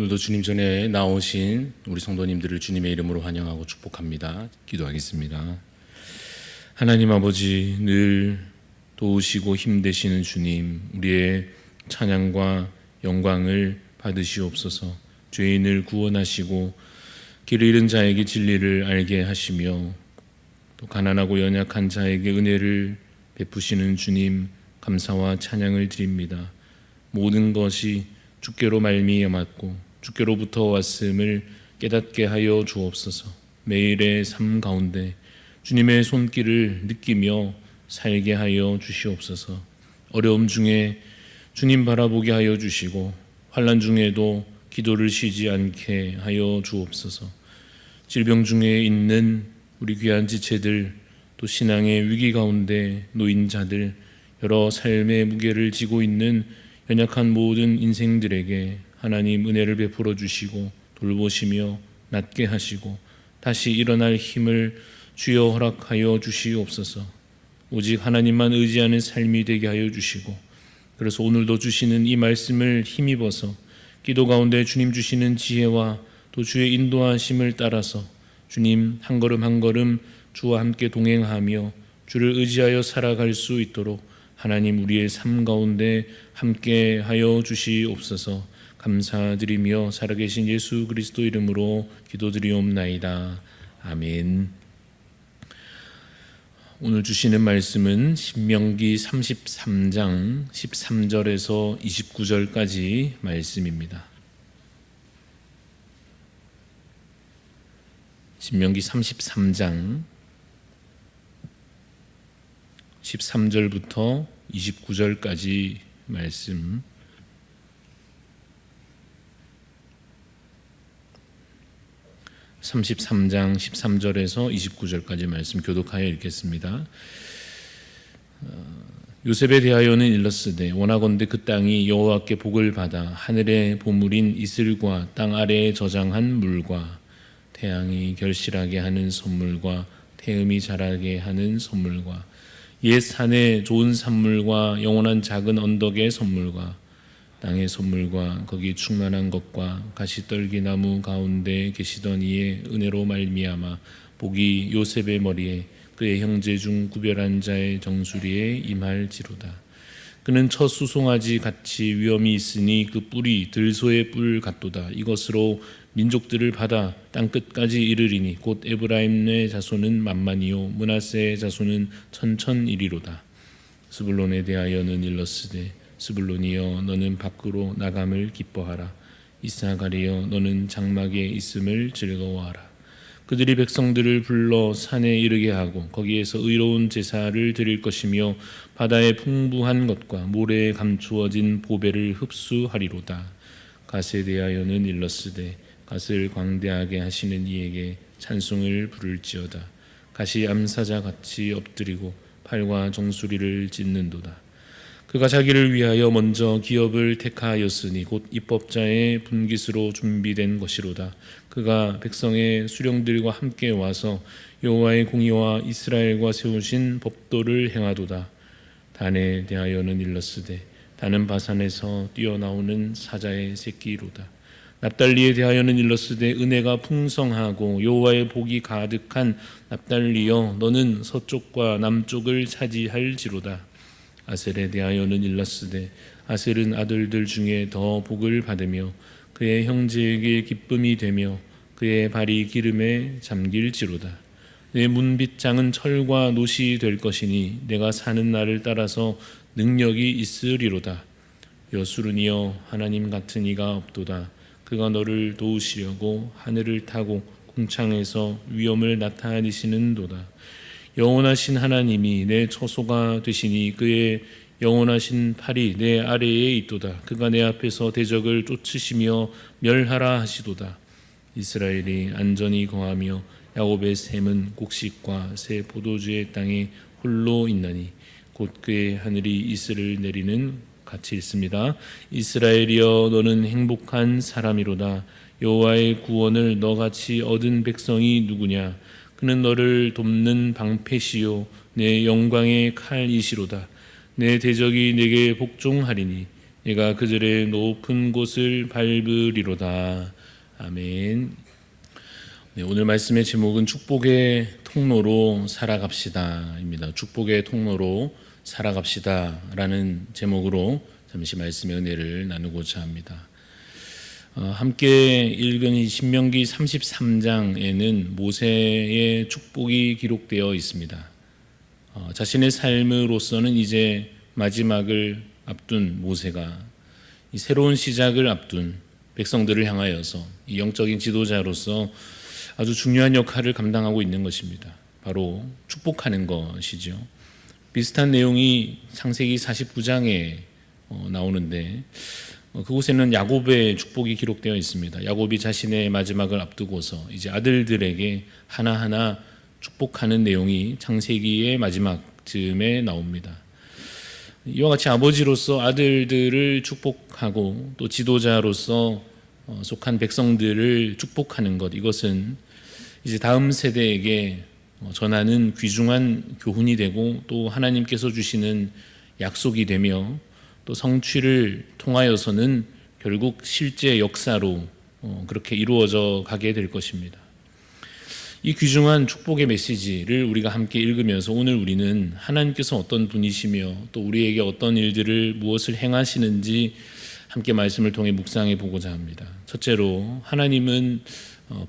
오늘도 주님 전에 나오신 우리 성도님들을 주님의 이름으로 환영하고 축복합니다. 기도하겠습니다. 하나님 아버지, 늘 도우시고 힘되시는 주님, 우리의 찬양과 영광을 받으시옵소서. 죄인을 구원하시고 길을 잃은 자에게 진리를 알게 하시며 또 가난하고 연약한 자에게 은혜를 베푸시는 주님, 감사와 찬양을 드립니다. 모든 것이 주께로 말미암았고 주께로부터 왔음을 깨닫게 하여 주옵소서. 매일의 삶 가운데 주님의 손길을 느끼며 살게 하여 주시옵소서. 어려움 중에 주님 바라보게 하여 주시고 환난 중에도 기도를 쉬지 않게 하여 주옵소서. 질병 중에 있는 우리 귀한 지체들, 또 신앙의 위기 가운데 놓인 자들, 여러 삶의 무게를 지고 있는 연약한 모든 인생들에게 하나님 은혜를 베풀어 주시고 돌보시며 낫게 하시고 다시 일어날 힘을 주여 허락하여 주시옵소서. 오직 하나님만 의지하는 삶이 되게 하여 주시고, 그래서 오늘도 주시는 이 말씀을 힘입어서 기도 가운데 주님 주시는 지혜와 또 주의 인도하심을 따라서 주님 한 걸음 한 걸음 주와 함께 동행하며 주를 의지하여 살아갈 수 있도록 하나님 우리의 삶 가운데 함께 하여 주시옵소서. 감사드리며 살아계신 예수 그리스도 이름으로 기도드리옵나이다. 아멘. 오늘 주시는 말씀은 신명기 33장 13절에서 29절까지 말씀입니다. 신명기 33장 13절부터 29절까지 말씀. (33장) 13절에서 29절까지 말씀 교독하여 읽겠습니다. 요셉에 대하여는 일렀으되 원하건대 그 땅이 여호와께 복을 받아 하늘의 보물인 이슬과 땅 아래에 저장한 물과 태양이 결실하게 하는 선물과 태음이 자라게 하는 선물과 옛 산의 좋은 산물과 영원한 작은 언덕의 선물과 땅의 선물과 거기 충만한 것과 가시떨기나무 가운데 계시던 이의 은혜로 말미암아 복이 요셉의 머리에 그의 형제 중 구별한 자의 정수리에 임할지로다. 그는 첫 수송아지 같이 위엄이 있으니 그 뿔이 들소의 뿔 같도다. 이것으로 민족들을 받아 땅끝까지 이르리니 곧 에브라임의 자손은 만만이요 므낫세의 자손은 천천이리로다. 스불론에 대하여는 일렀으되 스불론이여 너는 밖으로 나감을 기뻐하라. 이사가리여 너는 장막에 있음을 즐거워하라. 그들이 백성들을 불러 산에 이르게 하고 거기에서 의로운 제사를 드릴 것이며 바다의 풍부한 것과 모래에 감추어진 보배를 흡수하리로다. 갓에 대하여는 일렀으되 갓을 광대하게 하시는 이에게 찬송을 부를지어다. 갓이 암사자 같이 엎드리고 팔과 정수리를 찢는도다. 그가 자기를 위하여 먼저 기업을 택하였으니 곧 입법자의 분깃으로 준비된 것이로다. 그가 백성의 수령들과 함께 와서 여호와의 공의와 이스라엘과 세우신 법도를 행하도다. 단에 대하여는 일렀으되 단은 바산에서 뛰어나오는 사자의 새끼로다. 납달리에 대하여는 일렀으되 은혜가 풍성하고 여호와의 복이 가득한 납달리여 너는 서쪽과 남쪽을 차지할지로다. 아셀에 대하여는 일렀으되 아셀은 아들들 중에 더 복을 받으며 그의 형제에게 기쁨이 되며 그의 발이 기름에 잠길지로다. 내 문빗장은 철과 놋이 될 것이니 내가 사는 날을 따라서 능력이 있으리로다. 여수르니여 하나님 같은 이가 없도다. 그가 너를 도우시려고 하늘을 타고 궁창에서 위엄을 나타내시는도다. 영원하신 하나님이 내 처소가 되시니 그의 영원하신 팔이 내 아래에 있도다. 그가 내 앞에서 대적을 쫓으시며 멸하라 하시도다. 이스라엘이 안전히 거하며 야곱의 샘은 곡식과 새 포도주의 땅에 홀로 있나니 곧 그의 하늘이 이슬을 내리는 같이 있습니다. 이스라엘이여 너는 행복한 사람이로다. 여호와의 구원을 너같이 얻은 백성이 누구냐? 그는 너를 돕는 방패시요 내 영광의 칼이시로다. 내 대적이 내게 복종하리니 얘가 그들의 높은 곳을 밟으리로다. 아멘. 네, 오늘 말씀의 제목은 축복의 통로로 살아갑시다입니다. 축복의 통로로 살아갑시다라는 제목으로 잠시 말씀의 은혜를 나누고자 합니다. 함께 읽은 이 신명기 33장에는 모세의 축복이 기록되어 있습니다. 자신의 삶으로서는 이제 마지막을 앞둔 모세가 이 새로운 시작을 앞둔 백성들을 향하여서 이 영적인 지도자로서 아주 중요한 역할을 감당하고 있는 것입니다. 바로 축복하는 것이죠. 비슷한 내용이 창세기 49장에 나오는데 그곳에는 야곱의 축복이 기록되어 있습니다. 야곱이 자신의 마지막을 앞두고서 이제 아들들에게 하나하나 축복하는 내용이 창세기의 마지막 즈음에 나옵니다. 이와 같이 아버지로서 아들들을 축복하고 또 지도자로서 속한 백성들을 축복하는 것, 이것은 이제 다음 세대에게 전하는 귀중한 교훈이 되고 또 하나님께서 주시는 약속이 되며 또 성취를 통하여서는 결국 실제 역사로 그렇게 이루어져 가게 될 것입니다. 이 귀중한 축복의 메시지를 우리가 함께 읽으면서 오늘 우리는 하나님께서 어떤 분이시며 또 우리에게 어떤 일들을 무엇을 행하시는지 함께 말씀을 통해 묵상해 보고자 합니다. 첫째로 하나님은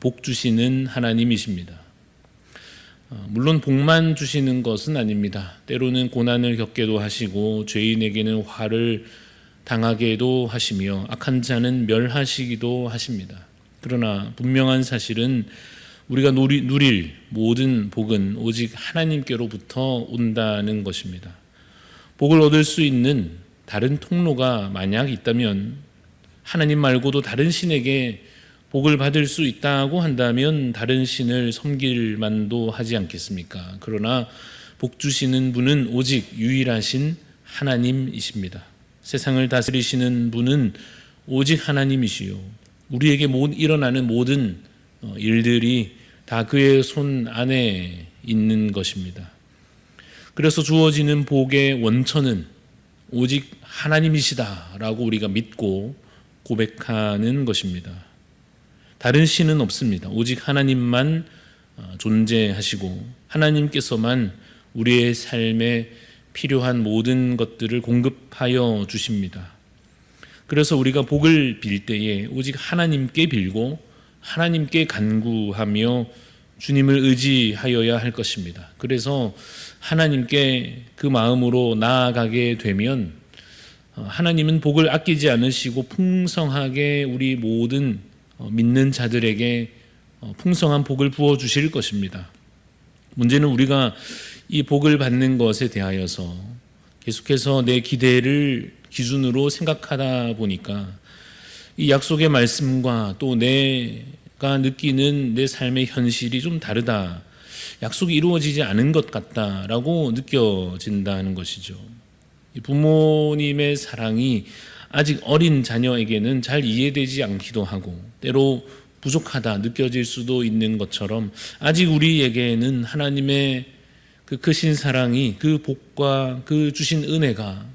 복 주시는 하나님이십니다. 물론 복만 주시는 것은 아닙니다. 때로는 고난을 겪게도 하시고 죄인에게는 화를 당하게도 하시며 악한 자는 멸하시기도 하십니다. 그러나 분명한 사실은 우리가 누릴 모든 복은 오직 하나님께로부터 온다는 것입니다. 복을 얻을 수 있는 다른 통로가 만약 있다면 하나님 말고도 다른 신에게 복을 받을 수 있다고 한다면 다른 신을 섬길 만도 하지 않겠습니까? 그러나 복 주시는 분은 오직 유일하신 하나님이십니다. 세상을 다스리시는 분은 오직 하나님이시요 우리에게 일어나는 모든 일들이 다 그의 손 안에 있는 것입니다. 그래서 주어지는 복의 원천은 오직 하나님이시다라고 우리가 믿고 고백하는 것입니다. 다른 신은 없습니다. 오직 하나님만 존재하시고 하나님께서만 우리의 삶에 필요한 모든 것들을 공급하여 주십니다. 그래서 우리가 복을 빌 때에 오직 하나님께 빌고 하나님께 간구하며 주님을 의지하여야 할 것입니다. 그래서 하나님께 그 마음으로 나아가게 되면 하나님은 복을 아끼지 않으시고 풍성하게 우리 모든 믿는 자들에게 풍성한 복을 부어주실 것입니다. 문제는 우리가 이 복을 받는 것에 대하여서 계속해서 내 기대를 기준으로 생각하다 보니까 이 약속의 말씀과 또 내가 느끼는 내 삶의 현실이 좀 다르다. 약속이 이루어지지 않은 것 같다라고 느껴진다는 것이죠. 부모님의 사랑이 아직 어린 자녀에게는 잘 이해되지 않기도 하고 때로 부족하다 느껴질 수도 있는 것처럼 아직 우리에게는 하나님의 그 크신 사랑이 그 복과 그 주신 은혜가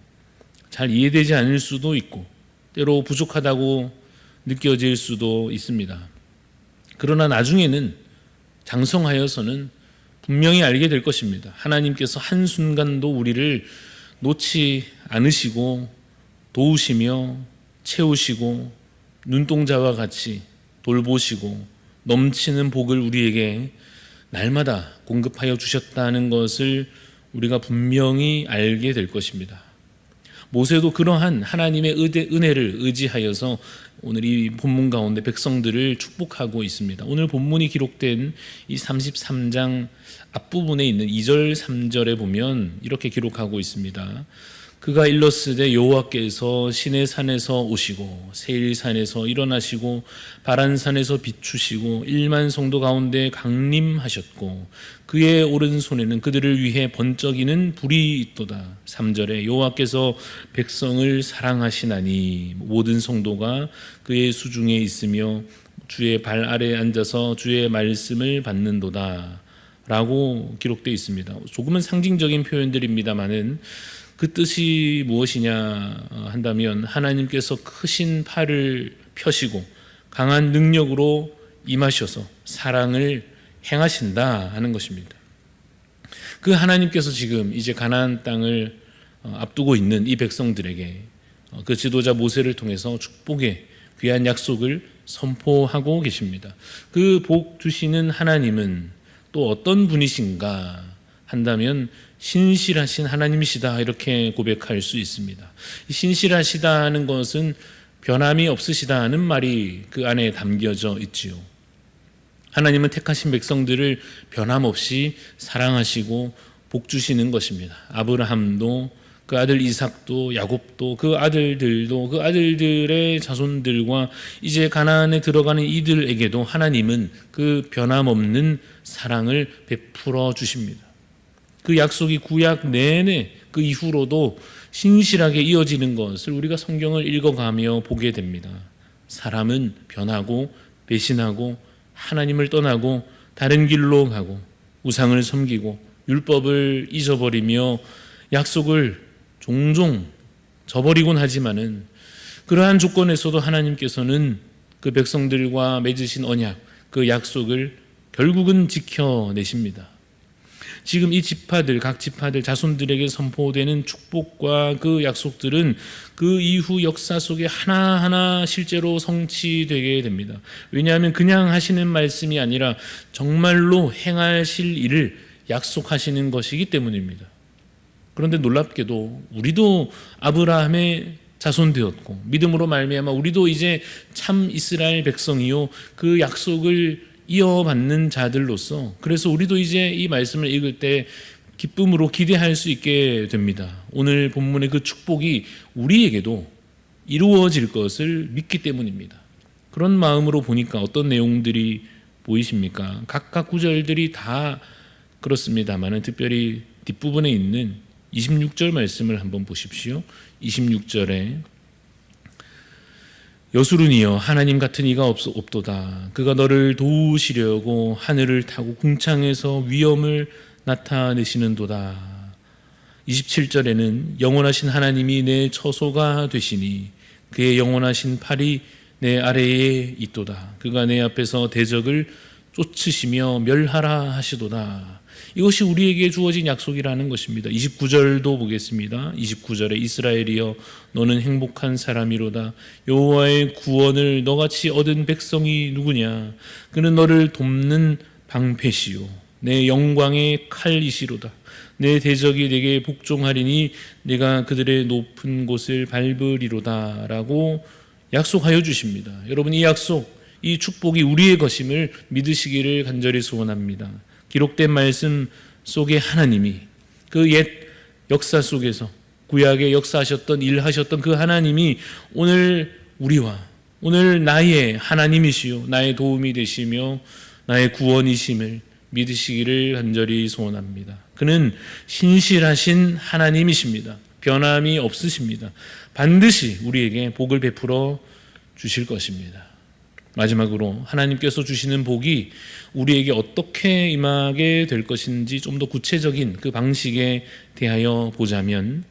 잘 이해되지 않을 수도 있고 때로 부족하다고 느껴질 수도 있습니다. 그러나 나중에는 장성하여서는 분명히 알게 될 것입니다. 하나님께서 한순간도 우리를 놓지 않으시고 도우시며 채우시고 눈동자와 같이 돌보시고 넘치는 복을 우리에게 날마다 공급하여 주셨다는 것을 우리가 분명히 알게 될 것입니다. 모세도 그러한 하나님의 은혜를 의지하여서 오늘 이 본문 가운데 백성들을 축복하고 있습니다. 오늘 본문이 기록된 이 33장 앞부분에 있는 2절 3절에 보면 이렇게 기록하고 있습니다. 그가 일렀으되 여호와께서 시내산에서 오시고 세일산에서 일어나시고 바란산에서 비추시고 1만 성도 가운데 강림하셨고 그의 오른손에는 그들을 위해 번쩍이는 불이 있도다. 3절에 여호와께서 백성을 사랑하시나니 모든 성도가 그의 수중에 있으며 주의 발 아래에 앉아서 주의 말씀을 받는도다 라고 기록되어 있습니다. 조금은 상징적인 표현들입니다마는 그 뜻이 무엇이냐 한다면 하나님께서 크신 팔을 펴시고 강한 능력으로 임하셔서 사랑을 행하신다 하는 것입니다. 그 하나님께서 지금 이제 가나안 땅을 앞두고 있는 이 백성들에게 그 지도자 모세를 통해서 축복의 귀한 약속을 선포하고 계십니다. 그 복 주시는 하나님은 또 어떤 분이신가 한다면 신실하신 하나님이시다 이렇게 고백할 수 있습니다. 신실하시다는 것은 변함이 없으시다는 말이 그 안에 담겨져 있지요. 하나님은 택하신 백성들을 변함없이 사랑하시고 복 주시는 것입니다. 아브라함도 그 아들 이삭도 야곱도 그 아들들도 그 아들들의 자손들과 이제 가나안에 들어가는 이들에게도 하나님은 그 변함없는 사랑을 베풀어 주십니다. 그 약속이 구약 내내 그 이후로도 신실하게 이어지는 것을 우리가 성경을 읽어가며 보게 됩니다. 사람은 변하고 배신하고 하나님을 떠나고 다른 길로 가고 우상을 섬기고 율법을 잊어버리며 약속을 종종 저버리곤 하지만은 그러한 조건에서도 하나님께서는 그 백성들과 맺으신 언약, 그 약속을 결국은 지켜내십니다. 지금 이 지파들, 각 지파들 자손들에게 선포되는 축복과 그 약속들은 그 이후 역사 속에 하나하나 실제로 성취되게 됩니다. 왜냐하면 그냥 하시는 말씀이 아니라 정말로 행하실 일을 약속하시는 것이기 때문입니다. 그런데 놀랍게도 우리도 아브라함의 자손되었고 믿음으로 말미암아 우리도 이제 참 이스라엘 백성이요 그 약속을 이어받는 자들로서 그래서 우리도 이제 이 말씀을 읽을 때 기쁨으로 기대할 수 있게 됩니다. 오늘 본문의 그 축복이 우리에게도 이루어질 것을 믿기 때문입니다. 그런 마음으로 보니까 어떤 내용들이 보이십니까? 각각 구절들이 다 그렇습니다만 특별히 뒷부분에 있는 26절 말씀을 한번 보십시오. 26절에 여수르니여 하나님 같은 이가 없도다. 그가 너를 도우시려고 하늘을 타고 궁창에서 위엄을 나타내시는도다. 27절에는 영원하신 하나님이 내 처소가 되시니 그의 영원하신 팔이 내 아래에 있도다. 그가 내 앞에서 대적을 쫓으시며 멸하라 하시도다. 이것이 우리에게 주어진 약속이라는 것입니다. 29절도 보겠습니다. 29절에 이스라엘이여 너는 행복한 사람이로다. 여호와의 구원을 너같이 얻은 백성이 누구냐. 그는 너를 돕는 방패시요 내 영광의 칼이시로다. 내 대적이 내게 복종하리니 내가 그들의 높은 곳을 밟으리로다 라고 약속하여 주십니다. 여러분 이 약속, 이 축복이 우리의 것임을 믿으시기를 간절히 소원합니다. 기록된 말씀 속에 하나님이 그 옛 역사 속에서 구약에 역사하셨던 일하셨던 그 하나님이 오늘 우리와 오늘 나의 하나님이시요 나의 도움이 되시며 나의 구원이심을 믿으시기를 간절히 소원합니다. 그는 신실하신 하나님이십니다. 변함이 없으십니다. 반드시 우리에게 복을 베풀어 주실 것입니다. 마지막으로 하나님께서 주시는 복이 우리에게 어떻게 임하게 될 것인지 좀 더 구체적인 그 방식에 대하여 보자면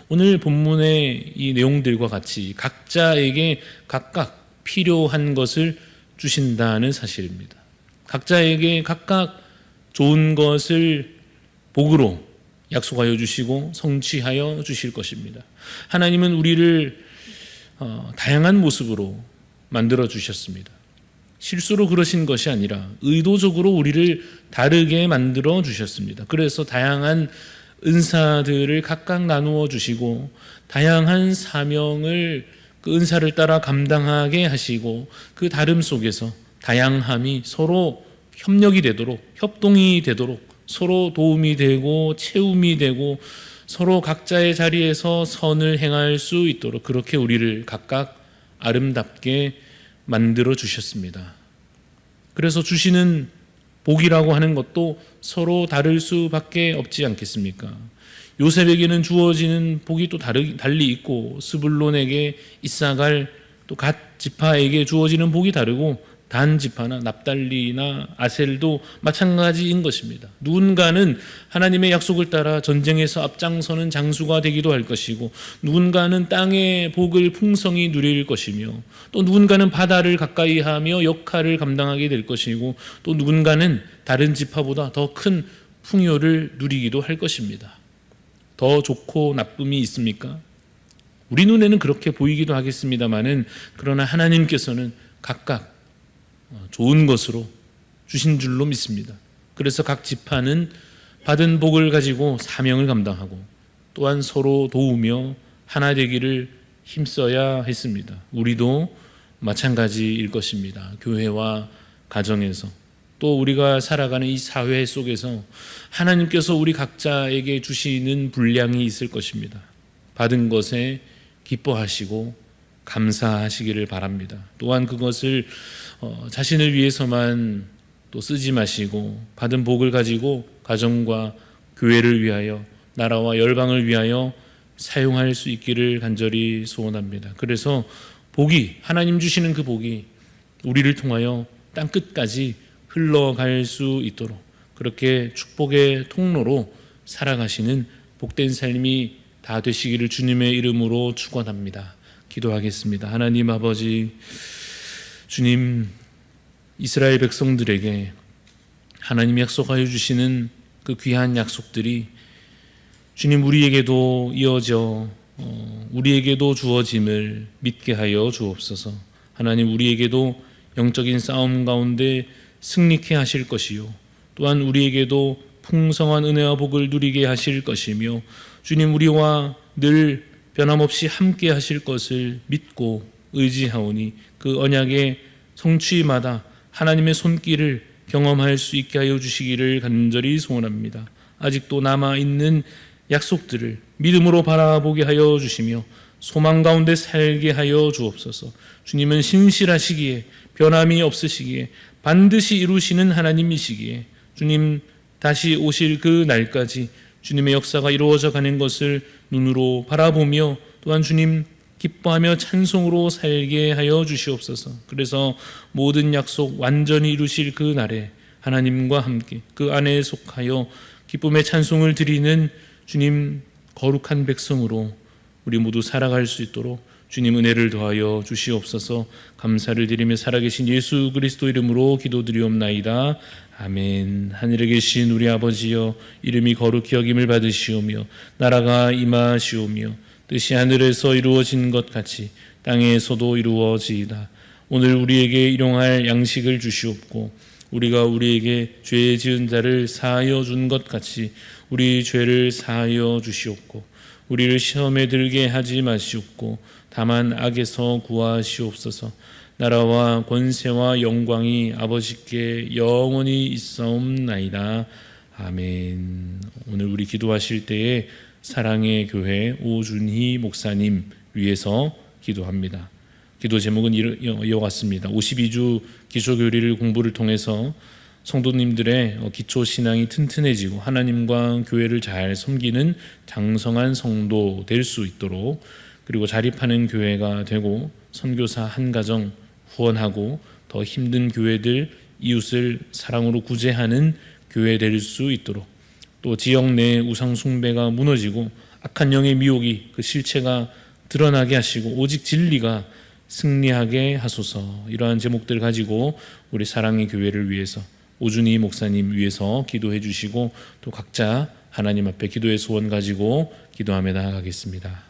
오늘 본문의 이 내용들과 같이 각자에게 각각 필요한 것을 주신다는 사실입니다. 각자에게 각각 좋은 것을 복으로 약속하여 주시고 성취하여 주실 것입니다. 하나님은 우리를 다양한 모습으로 만들어 주셨습니다. 실수로 그러신 것이 아니라 의도적으로 우리를 다르게 만들어 주셨습니다. 그래서 다양한 은사들을 각각 나누어 주시고 다양한 사명을 그 은사를 따라 감당하게 하시고 그 다름 속에서 다양함이 서로 협력이 되도록 협동이 되도록 서로 도움이 되고 채움이 되고 서로 각자의 자리에서 선을 행할 수 있도록 그렇게 우리를 각각 아름답게 만들어 주셨습니다. 그래서 주시는 복이라고 하는 것도 서로 다를 수밖에 없지 않겠습니까? 요셉에게는 주어지는 복이 또 달리 있고 스불론에게 이사갈 또 갓 지파에게 주어지는 복이 다르고 단 지파나 납달리나 아셀도 마찬가지인 것입니다. 누군가는 하나님의 약속을 따라 전쟁에서 앞장서는 장수가 되기도 할 것이고, 누군가는 땅의 복을 풍성히 누릴 것이며, 또 누군가는 바다를 가까이 하며 역할을 감당하게 될 것이고, 또 누군가는 다른 지파보다 더 큰 풍요를 누리기도 할 것입니다. 더 좋고 나쁨이 있습니까? 우리 눈에는 그렇게 보이기도 하겠습니다마는, 그러나 하나님께서는 각각 좋은 것으로 주신 줄로 믿습니다. 그래서 각 지파는 받은 복을 가지고 사명을 감당하고, 또한 서로 도우며 하나 되기를 힘써야 했습니다. 우리도 마찬가지일 것입니다. 교회와 가정에서, 또 우리가 살아가는 이 사회 속에서 하나님께서 우리 각자에게 주시는 분량이 있을 것입니다. 받은 것에 기뻐하시고 감사하시기를 바랍니다. 또한 그것을 자신을 위해서만 또 쓰지 마시고, 받은 복을 가지고 가정과 교회를 위하여, 나라와 열방을 위하여 사용할 수 있기를 간절히 소원합니다. 그래서 복이, 하나님 주시는 그 복이 우리를 통하여 땅 끝까지 흘러갈 수 있도록, 그렇게 축복의 통로로 살아가시는 복된 삶이 다 되시기를 주님의 이름으로 축원합니다. 기도하겠습니다. 하나님 아버지, 주님, 이스라엘 백성들에게 하나님이 약속하여 주시는 그 귀한 약속들이 주님 우리에게도 이어져 우리에게도 주어짐을 믿게 하여 주옵소서. 하나님, 우리에게도 영적인 싸움 가운데 승리케 하실 것이요, 또한 우리에게도 풍성한 은혜와 복을 누리게 하실 것이며, 주님 우리와 늘 변함없이 함께 하실 것을 믿고 의지하오니, 그 언약의 성취마다 하나님의 손길을 경험할 수 있게 하여 주시기를 간절히 소원합니다. 아직도 남아있는 약속들을 믿음으로 바라보게 하여 주시며 소망 가운데 살게 하여 주옵소서. 주님은 신실하시기에, 변함이 없으시기에, 반드시 이루시는 하나님이시기에, 주님 다시 오실 그 날까지 주님의 역사가 이루어져 가는 것을 눈으로 바라보며, 또한 주님 기뻐하며 찬송으로 살게 하여 주시옵소서. 그래서 모든 약속 완전히 이루실 그 날에 하나님과 함께 그 안에 속하여 기쁨의 찬송을 드리는 주님 거룩한 백성으로 우리 모두 살아갈 수 있도록 주님 은혜를 더하여 주시옵소서. 감사를 드리며 살아계신 예수 그리스도 이름으로 기도드리옵나이다. 아멘. 하늘에 계신 우리 아버지여, 이름이 거룩히 여김을 받으시오며 나라가 임하시오며 뜻이 하늘에서 이루어진 것 같이 땅에서도 이루어지이다. 오늘 우리에게 일용할 양식을 주시옵고, 우리가 우리에게 죄 지은 자를 사하여 준 것 같이 우리 죄를 사하여 주시옵고, 우리를 시험에 들게 하지 마시옵고 다만 악에서 구하시옵소서. 나라와 권세와 영광이 아버지께 영원히 있사옵나이다. 아멘. 오늘 우리 기도하실 때에 사랑의 교회 오준희 목사님 위해서 기도합니다. 기도 제목은 이와 같습니다. 52주 기초교리를 공부를 통해서 성도님들의 기초 신앙이 튼튼해지고 하나님과 교회를 잘 섬기는 장성한 성도 될 수 있도록, 그리고 자립하는 교회가 되고 선교사 한 가정 후원하고 더 힘든 교회들, 이웃을 사랑으로 구제하는 교회 될 수 있도록, 또 지역 내 우상 숭배가 무너지고 악한 영의 미혹이 그 실체가 드러나게 하시고 오직 진리가 승리하게 하소서. 이러한 제목들 가지고 우리 사랑의 교회를 위해서, 오준희 목사님 위해서 기도해 주시고, 또 각자 하나님 앞에 기도의 소원 가지고 기도하며 나아가겠습니다.